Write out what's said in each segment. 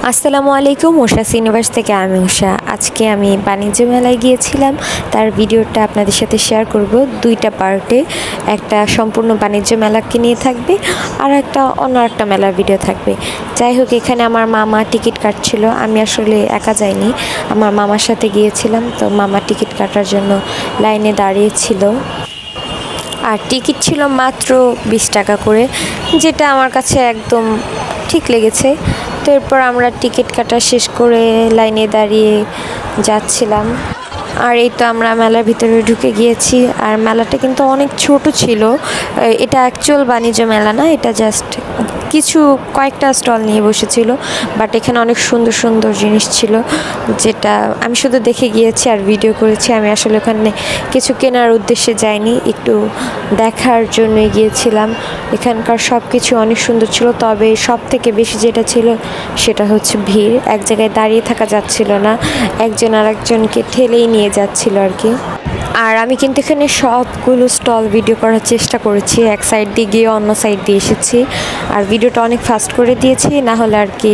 আসসালামু আলাইকুম। উষা ইউনিভার্স থেকে আমি উষা। আজকে আমি বাণিজ্য মেলায় গিয়েছিলাম, তার ভিডিওটা আপনাদের সাথে শেয়ার করব দুইটা পার্টে। একটা সম্পূর্ণ বাণিজ্য মেলাকে নিয়ে থাকবে, আর অন্য একটা মেলার ভিডিও থাকবে। যাই হোক, এখানে আমার মামা টিকিট কাটছিল। আমি আসলে একা যাইনি, আমার মামার সাথে গিয়েছিলাম। তো মামা টিকিট কাটার জন্য লাইনে দাঁড়িয়েছিল, আর টিকিট ছিল মাত্র 20 টাকা করে, যেটা আমার কাছে একদম ঠিক লেগেছে। তো এরপর আমরা টিকিট কাটা শেষ করে লাইনে দাঁড়িয়ে যাচ্ছিলাম। আর এই তো আমরা মেলার ভিতরে ঢুকে গিয়েছি। আর মেলাটা কিন্তু অনেক ছোট ছিল। এটা অ্যাকচুয়াল বাণিজ্য মেলা না, এটা জাস্ট কয়েকটা স্টল নিয়ে বসেছিল। বাট এখানে অনেক সুন্দর সুন্দর জিনিস ছিল, যেটা আমি শুধু দেখে গিয়েছি আর ভিডিও করেছি। আমি আসলে ওখানে কিছু কেনার উদ্দেশ্যে যাইনি, একটু দেখার জন্যই গিয়েছিলাম। এখানকার সব কিছু অনেক সুন্দর ছিল, তবে সব থেকে বেশি যেটা ছিল সেটা হচ্ছে ভিড়। এক জায়গায় দাঁড়িয়ে থাকা যাচ্ছিল না, একজন আরেকজনকে ঠেলেই নিয়ে যাচ্ছিল আর কি। আর আমি কিন্তু এখানে সবগুলো স্টল ভিডিও করার চেষ্টা করেছি, এক সাইড দিয়ে গিয়ে অন্য সাইড দিয়ে এসেছি। আর ভিডিওটা অনেক ফাস্ট করে দিয়েছি, না হলে আর কি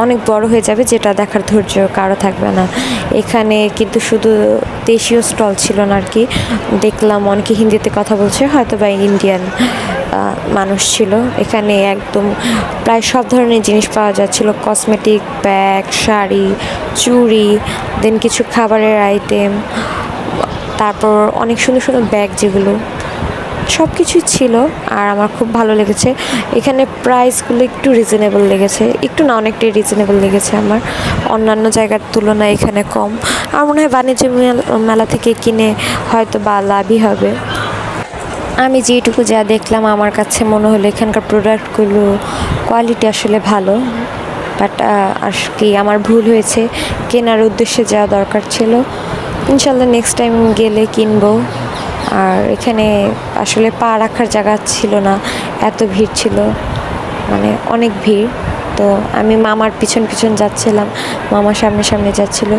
অনেক বড় হয়ে যাবে, যেটা দেখার ধৈর্য কারো থাকবে না। এখানে কিন্তু শুধু দেশীয় স্টল ছিল না আর কি, দেখলাম অনেকে হিন্দিতে কথা বলছে, হয়তো বা ইন্ডিয়ান মানুষ ছিল। এখানে একদম প্রায় সব ধরনের জিনিস পাওয়া যাচ্ছিল, কসমেটিক, ব্যাগ, শাড়ি, চুড়ি, দেন কিছু খাবারের আইটেম, তারপর অনেক সুন্দর সুন্দর ব্যাগ, যেগুলো সব কিছুই ছিল। আর আমার খুব ভালো লেগেছে। এখানে প্রাইসগুলো একটু রিজনেবল লেগেছে, একটু না অনেকটাই রিজনেবল লেগেছে আমার। অন্যান্য জায়গার তুলনায় এখানে কম। আর মনে হয় বাণিজ্য মেলা থেকে কিনে হয়তো বা লাভই হবে। আমি যেটুকু যা দেখলাম, আমার কাছে মনে হলো এখানকার প্রোডাক্টগুলো কোয়ালিটি আসলে ভালো। বাট আর কি আমার ভুল হয়েছে, কেনার উদ্দেশ্যে যাওয়া দরকার ছিল। ইনশাল্লাহ নেক্সট টাইম গেলে কিনবো। আর এখানে আসলে পা রাখার জায়গা ছিল না, এত ভিড় ছিল, মানে অনেক ভিড়। তো আমি মামার পিছন পিছন যাচ্ছিলাম, মামা সামনে সামনে যাচ্ছিল।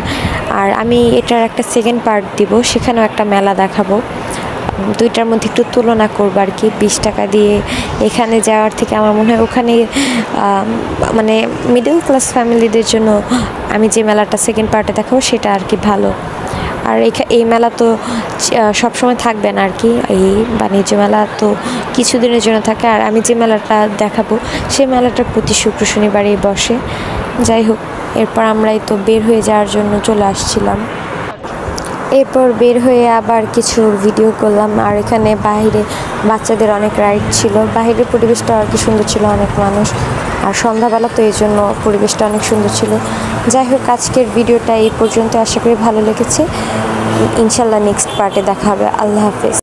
আর আমি এটার একটা সেকেন্ড পার্ট দিব, সেখানেও একটা মেলা দেখাবো। দুইটার মধ্যে একটু তুলনা করবো আর কি। 20 টাকা দিয়ে এখানে যাওয়ার থেকে আমার মনে হয় ওখানে মানে মিডল ক্লাস ফ্যামিলিদের জন্য আমি যে মেলাটা সেকেন্ড পার্টে দেখাবো সেটা আর কি ভালো। আর এই মেলা তো সবসময় থাকবে না আর কি, এই বাণিজ্য মেলা তো কিছুদিনের জন্য থাকে। আর আমি যে মেলাটা দেখাবো সেই মেলাটা প্রতি শুক্র শনিবারেই বসে। যাই হোক, এরপর আমরাই তো বের হয়ে যাওয়ার জন্য চলে আসছিলাম। এরপর বের হয়ে আবার কিছু ভিডিও করলাম। আর এখানে বাইরে বাচ্চাদের অনেক রাইড ছিল, বাইরের পরিবেশটা আর কি সুন্দর ছিল, অনেক মানুষ। আর সন্ধ্যাবেলা তো এই জন্য পরিবেশটা অনেক সুন্দর ছিল। যাই হোক, আজকের ভিডিওটা এই পর্যন্ত। আশা করি ভালো লেগেছে। ইনশাল্লাহ নেক্সট পার্টে দেখা হবে। আল্লাহ হাফেজ।